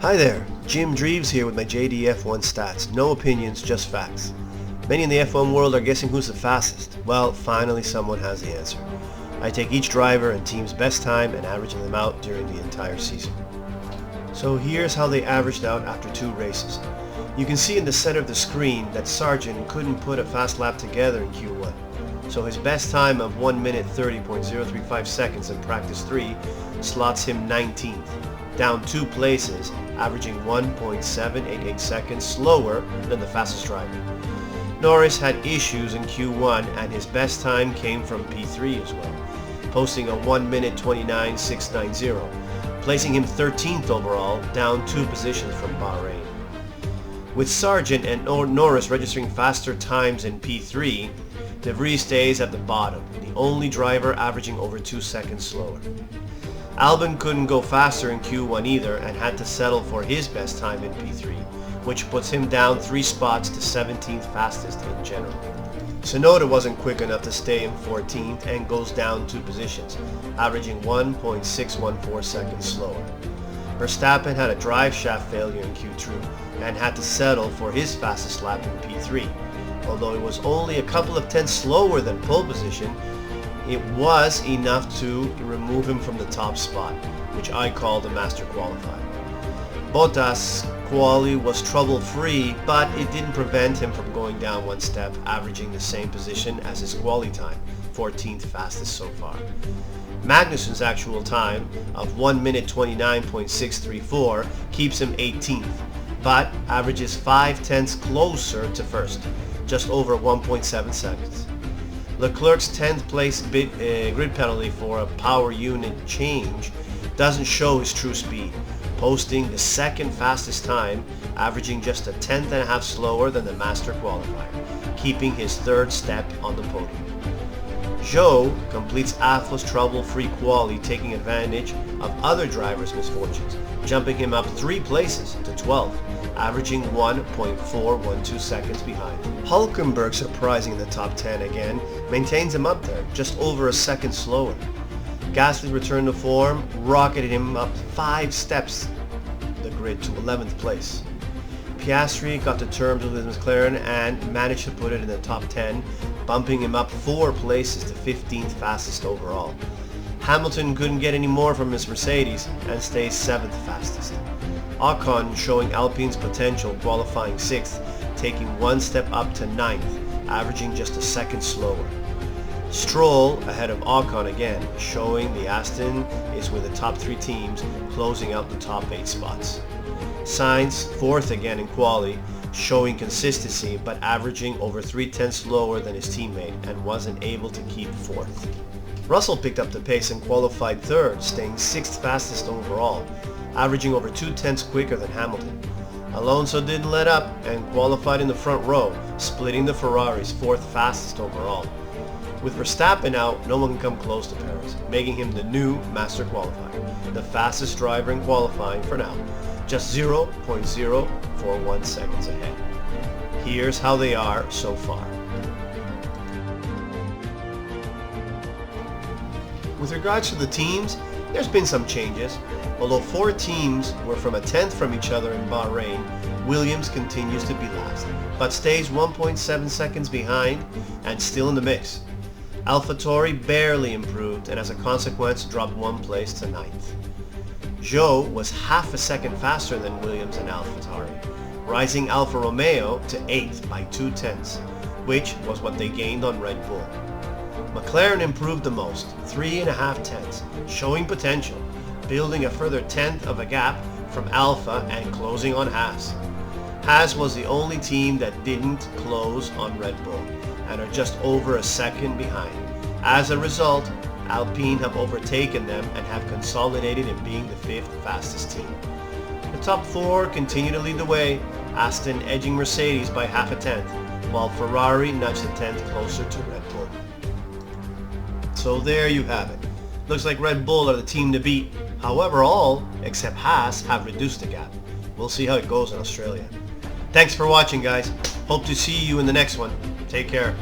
Hi there, Jim Dreves here with my JDF1Stats. No opinions, just facts. Many in the F1 world are guessing who's the fastest. Well, finally someone has the answer. I take each driver and team's best time and averaging them out during the entire season. So here's how they averaged out after 2 races. You can see in the center of the screen that Sargent couldn't put a fast lap together in Q1. So his best time of 1 minute 30.035 seconds in practice 3 slots him 19th, down 2 places, averaging 1.788 seconds slower than the fastest driver. Norris had issues in Q1 and his best time came from P3 as well, posting a 1 minute 29.690, placing him 13th overall, down 2 positions from Bahrain. With Sargent and Norris registering faster times in P3, De Vries stays at the bottom, the only driver averaging over 2 seconds slower. Albon couldn't go faster in Q1 either and had to settle for his best time in P3, which puts him down 3 spots to 17th fastest in general. Tsunoda wasn't quick enough to stay in 14th and goes down 2 positions, averaging 1.614 seconds slower. Verstappen had a drive shaft failure in Q2 and had to settle for his fastest lap in P3. Although it was only a couple of tenths slower than pole position, it was enough to remove him from the top spot, which I call the master qualifier. Bottas' quali was trouble-free, but it didn't prevent him from going down 1 step, averaging the same position as his quali time, 14th fastest so far. Magnussen's actual time of 1 minute 29.634 keeps him 18th, but averages 5 tenths closer to first, just over 1.7 seconds. Leclerc's 10th place grid penalty for a power unit change doesn't show his true speed, posting the 2nd fastest time, averaging just a 10.5 slower than the master qualifier, keeping his 3rd step on the podium. Zhou completes Alfa's trouble-free quali, taking advantage of other drivers' misfortunes, jumping him up 3 places to 12th, averaging 1.412 seconds behind. Hülkenberg, surprising in the top 10 again, maintains him up there, just over a second slower. Gasly returned to form, rocketed him up 5 steps the grid to 11th place. Piastri got to terms with his McLaren and managed to put it in the top 10, bumping him up 4 places to 15th fastest overall. Hamilton couldn't get any more from his Mercedes and stays 7th fastest. Ocon showing Alpine's potential, qualifying 6th, taking 1 step up to 9th, averaging just a second slower. Stroll ahead of Ocon again, showing the Aston is with the top 3 teams, closing out the top 8 spots. Sainz 4th again in quali, showing consistency but averaging over 3 tenths lower than his teammate and wasn't able to keep 4th. Russell picked up the pace and qualified 3rd, staying 6th fastest overall, averaging over 2 tenths quicker than Hamilton. Alonso didn't let up and qualified in the front row, splitting the Ferrari's 4th fastest overall. With Verstappen out, no one can come close to Perez, making him the new master qualifier, the fastest driver in qualifying for now, just 0.041 seconds ahead. Here's how they are so far. With regards to the teams, there's been some changes. Although 4 teams were from a 10th from each other in Bahrain, Williams continues to be last, but stays 1.7 seconds behind and still in the mix. AlphaTauri barely improved and as a consequence dropped 1 place to 9th. Zhou was half a second faster than Williams and AlphaTauri, rising Alfa Romeo to 8th by 2 tenths, which was what they gained on Red Bull. McLaren improved the most, 3.5 tenths, showing potential, building a further 10th of a gap from Alfa and closing on Haas. Haas was the only team that didn't close on Red Bull and are just over a second behind. As a result, Alpine have overtaken them and have consolidated in being the 5th fastest team. The top 4 continue to lead the way, Aston edging Mercedes by half a tenth, while Ferrari nudged a tenth closer to Red Bull. So there you have it. Looks like Red Bull are the team to beat. However, all except Haas have reduced the gap. We'll see how it goes in Australia. Thanks for watching, guys. Hope to see you in the next one. Take care.